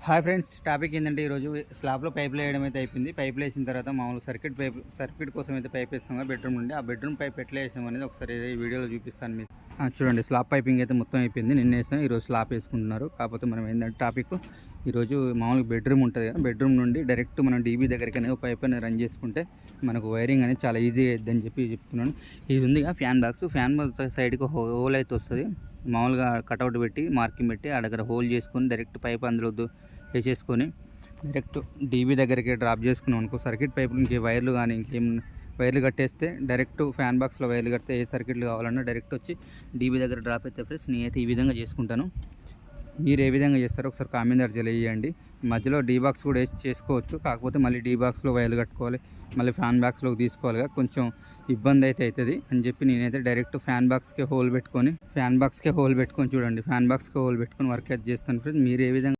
Hi friends, topic ఏంటంటే ఈరోజు స్లాబ్లో పైపులు వేయడం అయితే అయిపోయింది. పైపులు వేసిన తర్వాత మామూలు సర్క్యూట్ కోసం అయితే పైప్ వేస్తాం బెడ్రూమ్ నుండి. ఆ బెడ్రూమ్ పైప్ ఎట్లా వేసాం అనేది ఒకసారి ఈ వీడియోలో చూపిస్తాను మీకు. చూడండి, స్లాబ్ పైపింగ్ అయితే మొత్తం అయిపోయింది. నిన్న వేసాం, ఈరోజు స్లాబ్ వేసుకుంటున్నారు. కాకపోతే మనం ఏంటంటే టాపిక్ ఈరోజు మామూలుగా బెడ్రూమ్ ఉంటుంది కదా, బెడ్రూమ్ నుండి డైరెక్ట్ మనం డీబీ దగ్గరికి అనేది పైప్ అనేది రన్ చేసుకుంటే మనకు వైరింగ్ అనేది చాలా ఈజీగా అవుతుందని చెప్తున్నాను. ఇది ఉందిగా ఫ్యాన్ బాక్స్ సైడ్కి హోల్ అయితే వస్తుంది. మామూలుగా కటౌట్ పెట్టి మార్కింగ్ పెట్టి ఆ దగ్గర హోల్ చేసుకొని డైరెక్ట్ పైప్ అందులో వేసేసుకొని డైరెక్ట్ డీబీ దగ్గరికి డ్రాప్ చేసుకున్నాం అనుకో. సర్క్యూట్ పైపులు ఇంకే వైర్లు కానీ ఇంకేం వైర్లు కట్టేస్తే డైరెక్ట్ ఫ్యాన్ బాక్స్లో వైర్లు కడితే ఏ సర్క్యూట్లు కావాలన్నా డైరెక్ట్ వచ్చి డీబీ దగ్గర డ్రాప్ అయితే ఫ్రెండ్స్ నేనైతే ఈ విధంగా చేసుకుంటాను. మీరు ఏ విధంగా చేస్తారో ఒకసారి కామెంట్ ద్వారా తెలియజేయండి. మధ్యలో డీ బాక్స్ కూడా చేసుకోవచ్చు, కాకపోతే మళ్ళీ డీ బాక్స్లో వైర్లు కట్టుకోవాలి, మళ్ళీ ఫ్యాన్ బాక్స్లోకి తీసుకోవాలి, కొంచెం ఇబ్బంది అయితే అవుతుంది అని చెప్పి నేనైతే డైరెక్ట్ ఫ్యాన్ బాక్స్కే హోల్ పెట్టుకొని చూడండి, ఫ్యాన్ బాక్స్కే హోల్ పెట్టుకొని వర్క్ అయితే చేస్తాను ఫ్రెండ్స్. మీరు ఏ విధంగా